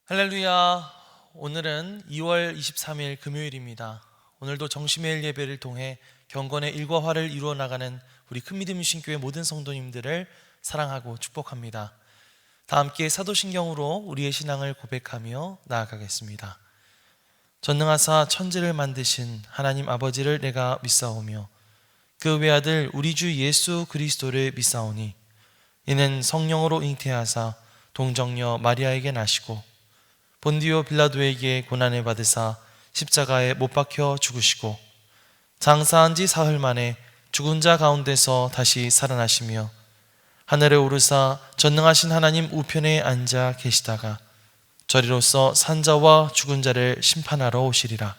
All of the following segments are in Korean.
할렐루야. 오늘은 2월 23일 금요일입니다. 오늘도 정시매일 예배를 통해 경건의 일과화를 이루어 나가는 우리 큰믿음의 신교회 모든 성도님들을 사랑하고 축복합니다. 다 함께 사도신경으로 우리의 신앙을 고백하며 나아가겠습니다. 전능하사 천지를 만드신 하나님 아버지를 내가 믿사오며 그 외아들 우리 주 예수 그리스도를 믿사오니 이는 성령으로 잉태하사 동정녀 마리아에게 나시고 본디오 빌라도에게 고난을 받으사 십자가에 못 박혀 죽으시고 장사한 지 사흘 만에 죽은 자 가운데서 다시 살아나시며 하늘에 오르사 전능하신 하나님 우편에 앉아 계시다가 저리로서 산자와 죽은 자를 심판하러 오시리라.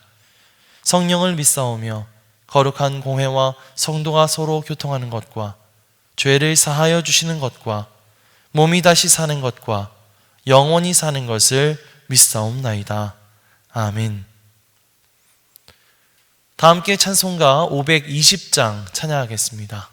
성령을 믿사오며 거룩한 공회와 성도가 서로 교통하는 것과 죄를 사하여 주시는 것과 몸이 다시 사는 것과 영원히 사는 것을 믿사옵나이다. 아멘. 다 함께 찬송가 520장 찬양하겠습니다.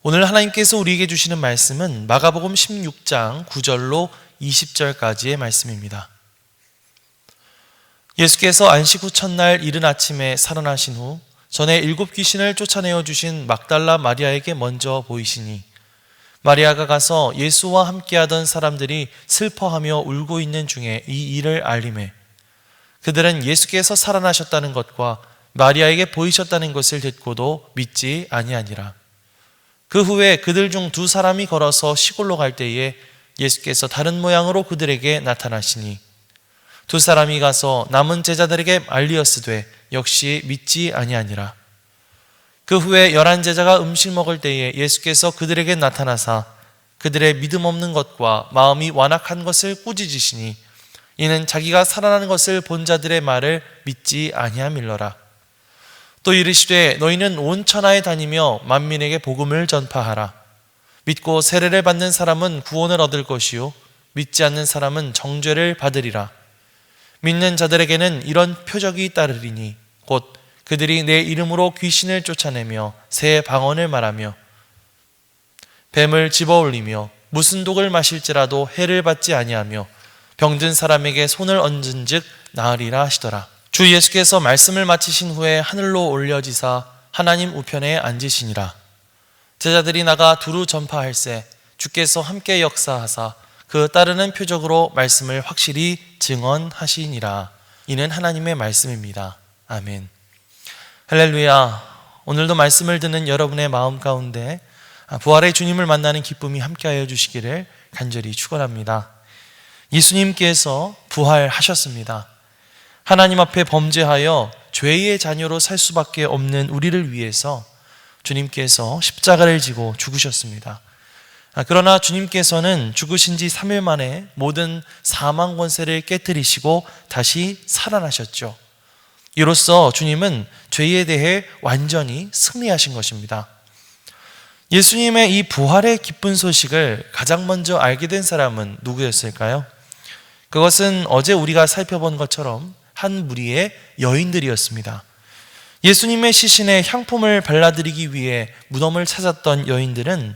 오늘 하나님께서 우리에게 주시는 말씀은 마가복음 16장 9절로 20절까지의 말씀입니다. 예수께서 안식 후 첫날 이른 아침에 살아나신 후 전에 7 귀신을 쫓아내어 주신 막달라 마리아에게 먼저 보이시니 마리아가 가서 예수와 함께하던 사람들이 슬퍼하며 울고 있는 중에 이 일을 알리매 그들은 예수께서 살아나셨다는 것과 마리아에게 보이셨다는 것을 듣고도 믿지 아니하니라. 그 후에 그들 중 2 사람이 걸어서 시골로 갈 때에 예수께서 다른 모양으로 그들에게 나타나시니 2 사람이 가서 남은 제자들에게 알리었으되 역시 믿지 아니하니라. 그 후에 11 제자가 음식 먹을 때에 예수께서 그들에게 나타나사 그들의 믿음 없는 것과 마음이 완악한 것을 꾸짖으시니 이는 자기가 살아나는 것을 본 자들의 말을 믿지 아니함일러라. 또 이르시되 너희는 온 천하에 다니며 만민에게 복음을 전파하라. 믿고 세례를 받는 사람은 구원을 얻을 것이요 믿지 않는 사람은 정죄를 받으리라. 믿는 자들에게는 이런 표적이 따르리니 곧 그들이 내 이름으로 귀신을 쫓아내며 새 방언을 말하며 뱀을 집어올리며 무슨 독을 마실지라도 해를 받지 아니하며 병든 사람에게 손을 얹은즉 나으리라 하시더라. 주 예수께서 말씀을 마치신 후에 하늘로 올려지사 하나님 우편에 앉으시니라. 제자들이 나가 두루 전파할세 주께서 함께 역사하사 그 따르는 표적으로 말씀을 확실히 증언하시니라. 이는 하나님의 말씀입니다. 아멘. 할렐루야. 오늘도 말씀을 듣는 여러분의 마음 가운데 부활의 주님을 만나는 기쁨이 함께하여 주시기를 간절히 축원합니다. 예수님께서 부활하셨습니다. 하나님 앞에 범죄하여 죄의 자녀로 살 수밖에 없는 우리를 위해서 주님께서 십자가를 지고 죽으셨습니다. 그러나 주님께서는 죽으신 지 3일 만에 모든 사망 권세를 깨뜨리시고 다시 살아나셨죠. 이로써 주님은 죄에 대해 완전히 승리하신 것입니다. 예수님의 이 부활의 기쁜 소식을 가장 먼저 알게 된 사람은 누구였을까요? 그것은 어제 우리가 살펴본 것처럼 한 무리의 여인들이었습니다. 예수님의 시신에 향품을 발라드리기 위해 무덤을 찾았던 여인들은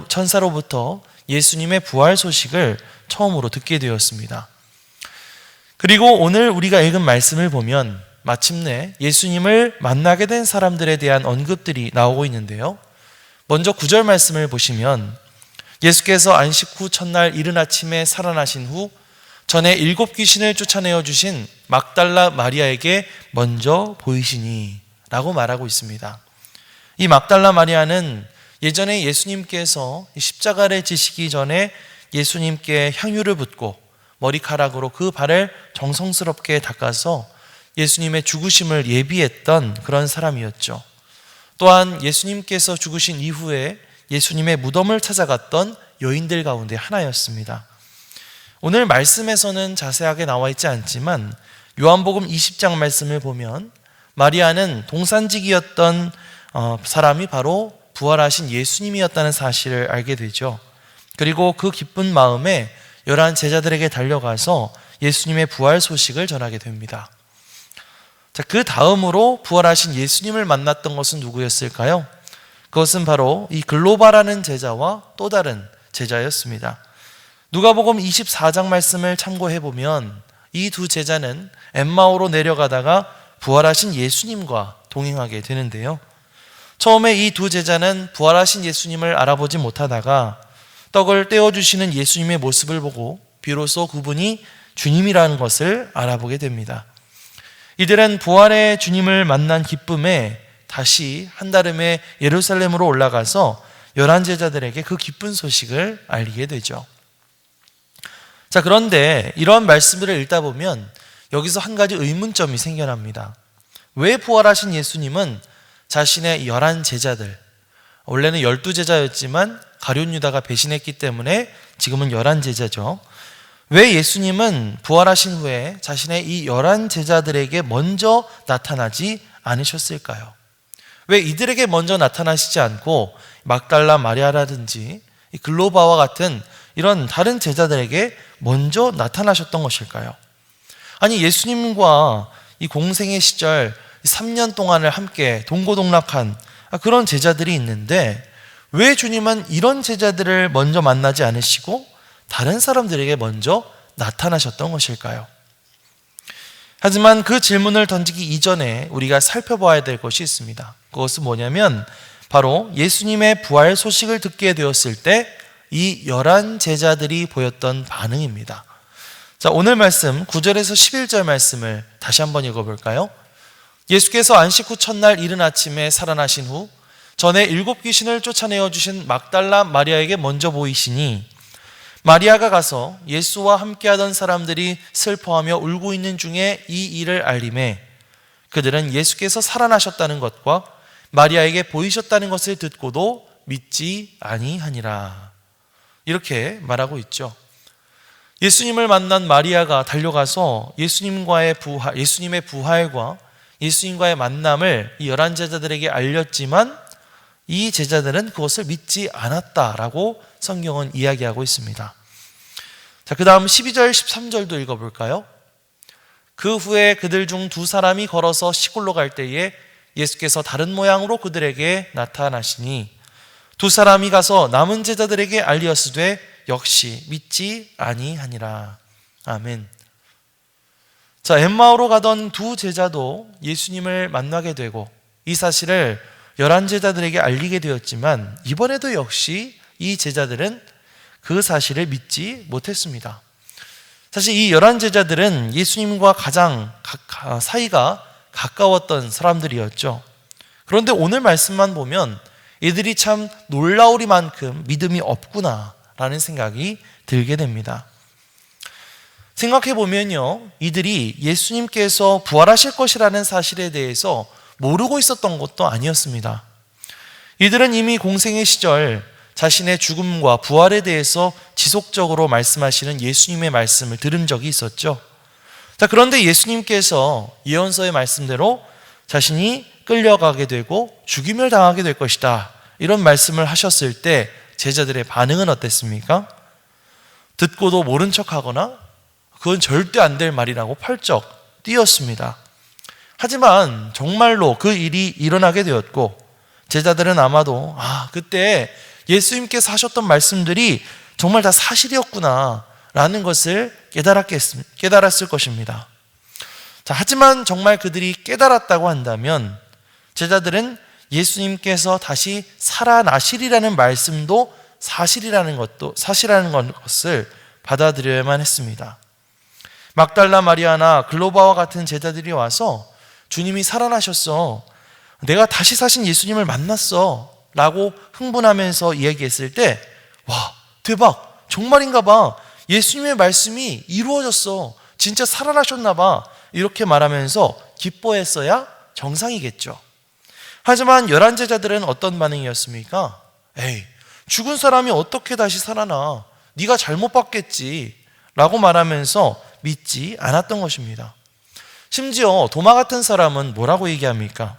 천사로부터 예수님의 부활 소식을 처음으로 듣게 되었습니다. 그리고 오늘 우리가 읽은 말씀을 보면 마침내 예수님을 만나게 된 사람들에 대한 언급들이 나오고 있는데요. 먼저 9절 말씀을 보시면 예수께서 안식 후 첫날 이른 아침에 살아나신 후 전에 7 귀신을 쫓아내어 주신 막달라 마리아에게 먼저 보이시니 라고 말하고 있습니다. 이 막달라 마리아는 예전에 예수님께서 십자가를 지시기 전에 예수님께 향유를 붓고 머리카락으로 그 발을 정성스럽게 닦아서 예수님의 죽으심을 예비했던 그런 사람이었죠. 또한 예수님께서 죽으신 이후에 예수님의 무덤을 찾아갔던 여인들 가운데 하나였습니다. 오늘 말씀에서는 자세하게 나와 있지 않지만 요한복음 20장 말씀을 보면 마리아는 동산직이었던 사람이 바로 부활하신 예수님이었다는 사실을 알게 되죠. 그리고 그 기쁜 마음에 11 제자들에게 달려가서 예수님의 부활 소식을 전하게 됩니다. 자, 그 다음으로 부활하신 예수님을 만났던 것은 누구였을까요? 그것은 바로 이 글로바라는 제자와 또 다른 제자였습니다. 누가복음 24장 말씀을 참고해 보면 이 두 제자는 엠마오로 내려가다가 부활하신 예수님과 동행하게 되는데요. 처음에 이 두 제자는 부활하신 예수님을 알아보지 못하다가 떡을 떼어주시는 예수님의 모습을 보고 비로소 그분이 주님이라는 것을 알아보게 됩니다. 이들은 부활의 주님을 만난 기쁨에 다시 한달음에 예루살렘으로 올라가서 11 제자들에게 그 기쁜 소식을 알리게 되죠. 자, 그런데 이런 말씀들을 읽다 보면 여기서 한 가지 의문점이 생겨납니다. 왜 부활하신 예수님은 자신의 11 제자들, 원래는 12 제자였지만 가룟 유다가 배신했기 때문에 지금은 11 제자죠. 왜 예수님은 부활하신 후에 자신의 이 11 제자들에게 먼저 나타나지 않으셨을까요? 왜 이들에게 먼저 나타나시지 않고 막달라 마리아라든지 글로바와 같은 이런 다른 제자들에게 먼저 나타나셨던 것일까요? 아니, 예수님과 이 공생의 시절 3년 동안을 함께 동고동락한 그런 제자들이 있는데 왜 주님은 이런 제자들을 먼저 만나지 않으시고 다른 사람들에게 먼저 나타나셨던 것일까요? 하지만 그 질문을 던지기 이전에 우리가 살펴봐야 될 것이 있습니다. 그것은 뭐냐면 바로 예수님의 부활 소식을 듣게 되었을 때 이 11 제자들이 보였던 반응입니다. 자, 오늘 말씀 9절에서 11절 말씀을 다시 한번 읽어볼까요? 예수께서 안식 후 첫날 이른 아침에 살아나신 후 전에 7 귀신을 쫓아내어 주신 막달라 마리아에게 먼저 보이시니 마리아가 가서 예수와 함께하던 사람들이 슬퍼하며 울고 있는 중에 이 일을 알림해 그들은 예수께서 살아나셨다는 것과 마리아에게 보이셨다는 것을 듣고도 믿지 아니하니라. 이렇게 말하고 있죠. 예수님을 만난 마리아가 달려가서 예수님의 부활과 예수님과의 만남을 이 11 제자들에게 알렸지만 이 제자들은 그것을 믿지 않았다라고 성경은 이야기하고 있습니다. 자, 그 다음 12절, 13절도 읽어볼까요? 그 후에 그들 중 두 사람이 걸어서 시골로 갈 때에 예수께서 다른 모양으로 그들에게 나타나시니 두 사람이 가서 남은 제자들에게 알리었으되 역시 믿지 아니하니라. 아멘. 자, 엠마오로 가던 두 제자도 예수님을 만나게 되고 이 사실을 11제자들에게 알리게 되었지만 이번에도 역시 이 제자들은 그 사실을 믿지 못했습니다. 사실 이 11제자들은 예수님과 가장 사이가 가까웠던 사람들이었죠. 그런데 오늘 말씀만 보면 이들이 참 놀라우리만큼 믿음이 없구나 라는 생각이 들게 됩니다. 생각해 보면요, 이들이 예수님께서 부활하실 것이라는 사실에 대해서 모르고 있었던 것도 아니었습니다. 이들은 이미 공생의 시절 자신의 죽음과 부활에 대해서 지속적으로 말씀하시는 예수님의 말씀을 들은 적이 있었죠. 자, 그런데 예수님께서 예언서의 말씀대로 자신이 끌려가게 되고 죽임을 당하게 될 것이다, 이런 말씀을 하셨을 때 제자들의 반응은 어땠습니까? 듣고도 모른 척하거나 그건 절대 안 될 말이라고 펄쩍 뛰었습니다. 하지만 정말로 그 일이 일어나게 되었고 제자들은 아마도 그때 예수님께서 하셨던 말씀들이 정말 다 사실이었구나 라는 것을 깨달았을 것입니다. 자, 하지만 정말 그들이 깨달았다고 한다면 제자들은 예수님께서 다시 살아나시리라는 말씀도 사실이라는 것을 받아들여야만 했습니다. 막달라 마리아나 글로바와 같은 제자들이 와서 주님이 살아나셨어, 내가 다시 사신 예수님을 만났어 라고 흥분하면서 이야기했을 때, 와, 대박, 정말인가 봐, 예수님의 말씀이 이루어졌어, 진짜 살아나셨나 봐, 이렇게 말하면서 기뻐했어야 정상이겠죠. 하지만 11제자들은 어떤 반응이었습니까? 에이, 죽은 사람이 어떻게 다시 살아나, 네가 잘못 봤겠지 라고 말하면서 믿지 않았던 것입니다. 심지어 도마 같은 사람은 뭐라고 얘기합니까?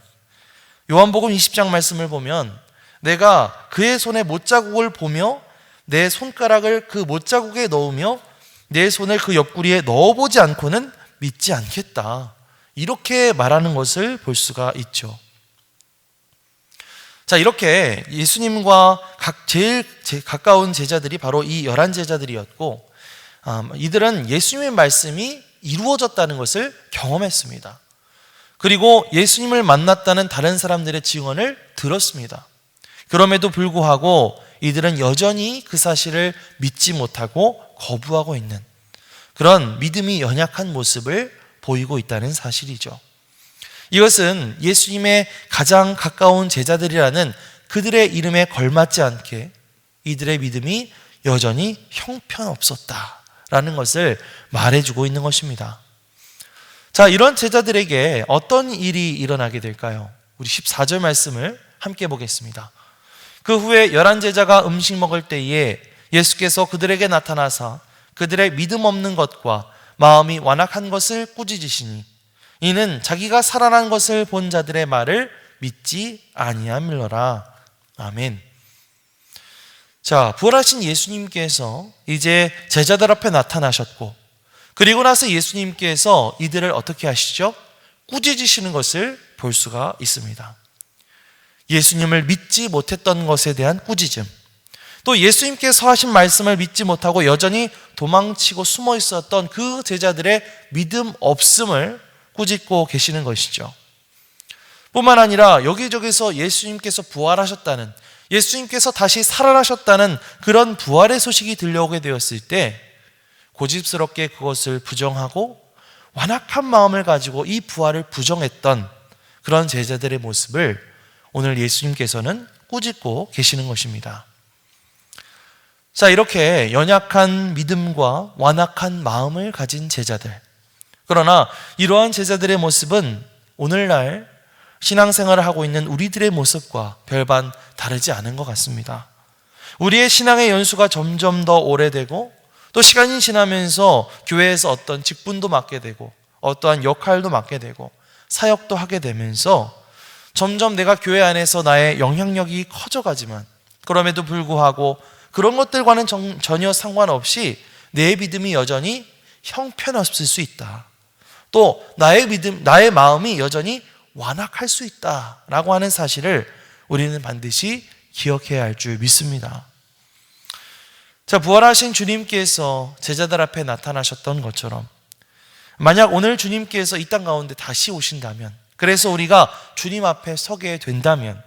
요한복음 20장 말씀을 보면 내가 그의 손에 못자국을 보며 내 손가락을 그 못자국에 넣으며 내 손을 그 옆구리에 넣어보지 않고는 믿지 않겠다, 이렇게 말하는 것을 볼 수가 있죠. 자, 이렇게 예수님과 제일 가까운 제자들이 바로 이 11제자들이었고 이들은 예수님의 말씀이 이루어졌다는 것을 경험했습니다. 그리고 예수님을 만났다는 다른 사람들의 증언을 들었습니다. 그럼에도 불구하고 이들은 여전히 그 사실을 믿지 못하고 거부하고 있는 그런 믿음이 연약한 모습을 보이고 있다는 사실이죠. 이것은 예수님의 가장 가까운 제자들이라는 그들의 이름에 걸맞지 않게 이들의 믿음이 여전히 형편없었다라는 것을 말해주고 있는 것입니다. 자, 이런 제자들에게 어떤 일이 일어나게 될까요? 우리 14절 말씀을 함께 보겠습니다. 그 후에 11제자가 음식 먹을 때에 예수께서 그들에게 나타나사 그들의 믿음 없는 것과 마음이 완악한 것을 꾸짖으시니 이는 자기가 살아난 것을 본 자들의 말을 믿지 아니함이로라. 아멘. 자, 부활하신 예수님께서 이제 제자들 앞에 나타나셨고 그리고 나서 예수님께서 이들을 어떻게 하시죠? 꾸짖으시는 것을 볼 수가 있습니다. 예수님을 믿지 못했던 것에 대한 꾸짖음, 또 예수님께서 하신 말씀을 믿지 못하고 여전히 도망치고 숨어 있었던 그 제자들의 믿음 없음을 꾸짖고 계시는 것이죠. 뿐만 아니라 여기저기서 예수님께서 부활하셨다는, 예수님께서 다시 살아나셨다는 그런 부활의 소식이 들려오게 되었을 때 고집스럽게 그것을 부정하고 완악한 마음을 가지고 이 부활을 부정했던 그런 제자들의 모습을 오늘 예수님께서는 꾸짖고 계시는 것입니다. 자, 이렇게 연약한 믿음과 완악한 마음을 가진 제자들, 그러나 이러한 제자들의 모습은 오늘날 신앙생활을 하고 있는 우리들의 모습과 별반 다르지 않은 것 같습니다. 우리의 신앙의 연수가 점점 더 오래되고 또 시간이 지나면서 교회에서 어떤 직분도 맡게 되고 어떠한 역할도 맡게 되고 사역도 하게 되면서 점점 내가 교회 안에서 나의 영향력이 커져가지만 그럼에도 불구하고 그런 것들과는 전혀 상관없이 내 믿음이 여전히 형편없을 수 있다. 또 나의 믿음, 나의 마음이 여전히 완악할 수 있다라고 하는 사실을 우리는 반드시 기억해야 할 줄 믿습니다. 자, 부활하신 주님께서 제자들 앞에 나타나셨던 것처럼 만약 오늘 주님께서 이 땅 가운데 다시 오신다면, 그래서 우리가 주님 앞에 서게 된다면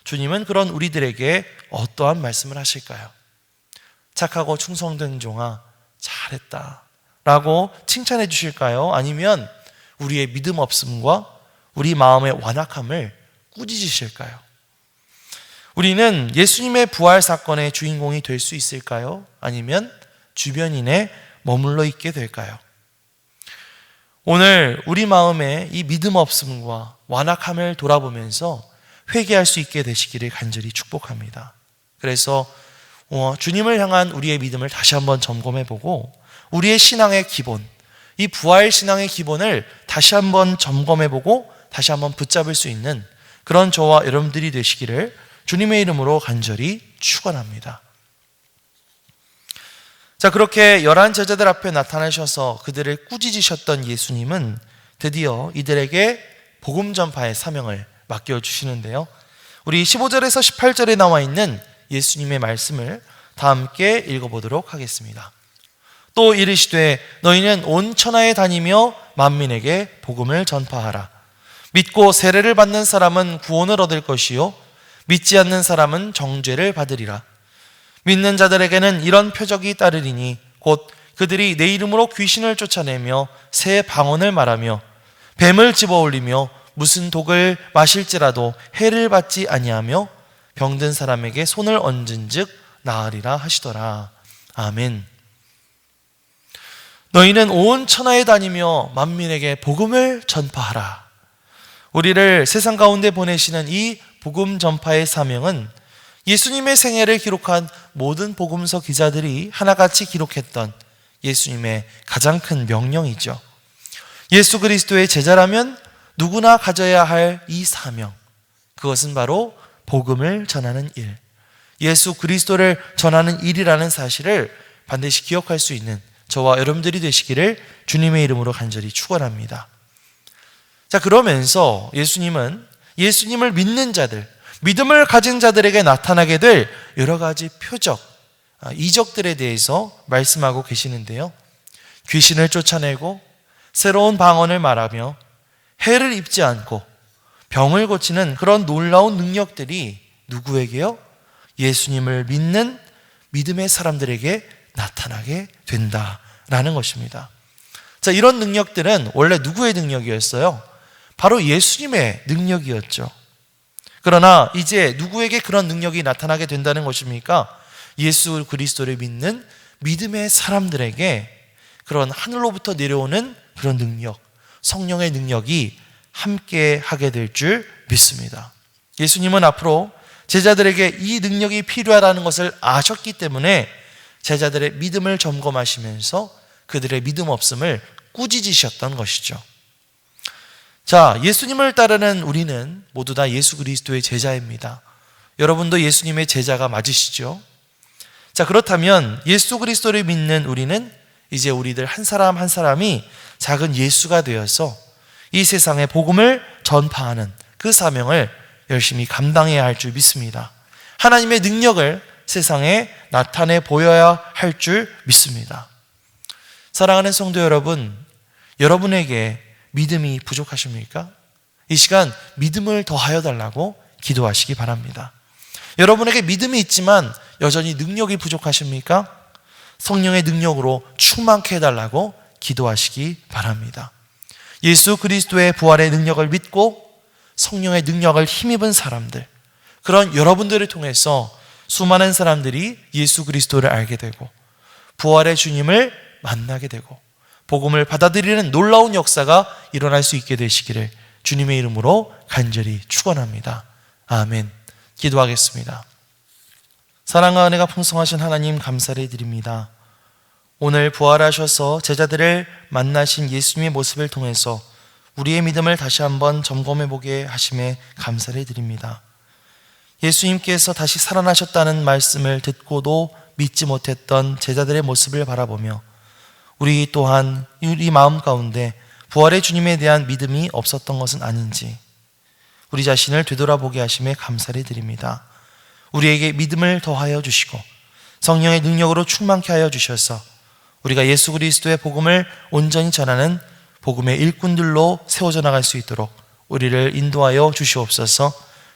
주님은 그런 우리들에게 어떠한 말씀을 하실까요? 착하고 충성된 종아, 잘했다 라고 칭찬해 주실까요? 아니면 우리의 믿음 없음과 우리 마음의 완악함을 꾸짖으실까요? 우리는 예수님의 부활 사건의 주인공이 될 수 있을까요? 아니면 주변인에 머물러 있게 될까요? 오늘 우리 마음에 이 믿음 없음과 완악함을 돌아보면서 회개할 수 있게 되시기를 간절히 축복합니다. 그래서 주님을 향한 우리의 믿음을 다시 한번 점검해보고 우리의 신앙의 기본, 이 부활 신앙의 기본을 다시 한번 점검해보고 다시 한번 붙잡을 수 있는 그런 저와 여러분들이 되시기를 주님의 이름으로 간절히 축원합니다. 자, 그렇게 11 제자들 앞에 나타나셔서 그들을 꾸짖으셨던 예수님은 드디어 이들에게 복음 전파의 사명을 맡겨주시는데요. 우리 15절에서 18절에 나와 있는 예수님의 말씀을 다 함께 읽어보도록 하겠습니다. 또 이르시되 너희는 온 천하에 다니며 만민에게 복음을 전파하라. 믿고 세례를 받는 사람은 구원을 얻을 것이요 믿지 않는 사람은 정죄를 받으리라. 믿는 자들에게는 이런 표적이 따르리니 곧 그들이 내 이름으로 귀신을 쫓아내며 새 방언을 말하며 뱀을 집어올리며 무슨 독을 마실지라도 해를 받지 아니하며 병든 사람에게 손을 얹은즉 나으리라 하시더라. 아멘. 너희는 온 천하에 다니며 만민에게 복음을 전파하라. 우리를 세상 가운데 보내시는 이 복음 전파의 사명은 예수님의 생애를 기록한 모든 복음서 기자들이 하나같이 기록했던 예수님의 가장 큰 명령이죠. 예수 그리스도의 제자라면 누구나 가져야 할 이 사명, 그것은 바로 복음을 전하는 일, 예수 그리스도를 전하는 일이라는 사실을 반드시 기억할 수 있는 저와 여러분들이 되시기를 주님의 이름으로 간절히 축원합니다. 자, 그러면서 예수님은 예수님을 믿는 자들, 믿음을 가진 자들에게 나타나게 될 여러 가지 표적, 이적들에 대해서 말씀하고 계시는데요. 귀신을 쫓아내고 새로운 방언을 말하며 해를 입지 않고 병을 고치는 그런 놀라운 능력들이 누구에게요? 예수님을 믿는 믿음의 사람들에게 나타나게 된다라는 것입니다. 자, 이런 능력들은 원래 누구의 능력이었어요? 바로 예수님의 능력이었죠. 그러나 이제 누구에게 그런 능력이 나타나게 된다는 것입니까? 예수 그리스도를 믿는 믿음의 사람들에게 그런 하늘로부터 내려오는 그런 능력, 성령의 능력이 함께 하게 될 줄 믿습니다. 예수님은 앞으로 제자들에게 이 능력이 필요하다는 것을 아셨기 때문에 제자들의 믿음을 점검하시면서 그들의 믿음 없음을 꾸짖으셨던 것이죠. 자, 예수님을 따르는 우리는 모두 다 예수 그리스도의 제자입니다. 여러분도 예수님의 제자가 맞으시죠? 자, 그렇다면 예수 그리스도를 믿는 우리는 이제 우리들 한 사람 한 사람이 작은 예수가 되어서 이 세상에 복음을 전파하는 그 사명을 열심히 감당해야 할 줄 믿습니다. 하나님의 능력을 세상에 나타내 보여야 할 줄 믿습니다. 사랑하는 성도 여러분, 여러분에게 믿음이 부족하십니까? 이 시간 믿음을 더하여 달라고 기도하시기 바랍니다. 여러분에게 믿음이 있지만 여전히 능력이 부족하십니까? 성령의 능력으로 충만케 해달라고 기도하시기 바랍니다. 예수 그리스도의 부활의 능력을 믿고 성령의 능력을 힘입은 사람들, 그런 여러분들을 통해서 수많은 사람들이 예수 그리스도를 알게 되고 부활의 주님을 만나게 되고 복음을 받아들이는 놀라운 역사가 일어날 수 있게 되시기를 주님의 이름으로 간절히 축원합니다. 아멘. 기도하겠습니다. 사랑과 은혜가 풍성하신 하나님, 감사를 드립니다. 오늘 부활하셔서 제자들을 만나신 예수님의 모습을 통해서 우리의 믿음을 다시 한번 점검해 보게 하심에 감사를 드립니다. 예수님께서 다시 살아나셨다는 말씀을 듣고도 믿지 못했던 제자들의 모습을 바라보며 우리 또한 우리 마음 가운데 부활의 주님에 대한 믿음이 없었던 것은 아닌지 우리 자신을 되돌아보게 하심에 감사를 드립니다. 우리에게 믿음을 더하여 주시고 성령의 능력으로 충만케 하여 주셔서 우리가 예수 그리스도의 복음을 온전히 전하는 복음의 일꾼들로 세워져 나갈 수 있도록 우리를 인도하여 주시옵소서.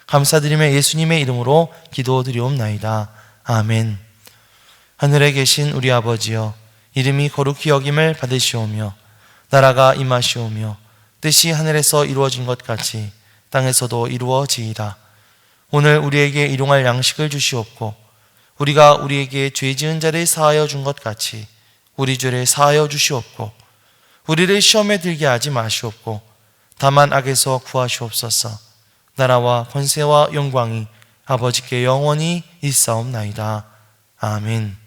감사드리며 예수님의 이름으로 기도드리옵나이다. 아멘. 하늘에 계신 우리 아버지여, 이름이 거룩히 여김을 받으시오며 나라가 임하시오며 뜻이 하늘에서 이루어진 것 같이 땅에서도 이루어지이다. 오늘 우리에게 일용할 양식을 주시옵고 우리가 우리에게 죄 지은 자를 사하여 준 것 같이 우리 죄를 사하여 주시옵고 우리를 시험에 들게 하지 마시옵고 다만 악에서 구하시옵소서. 나라와 권세와 영광이 아버지께 영원히 있사옵나이다. 아멘.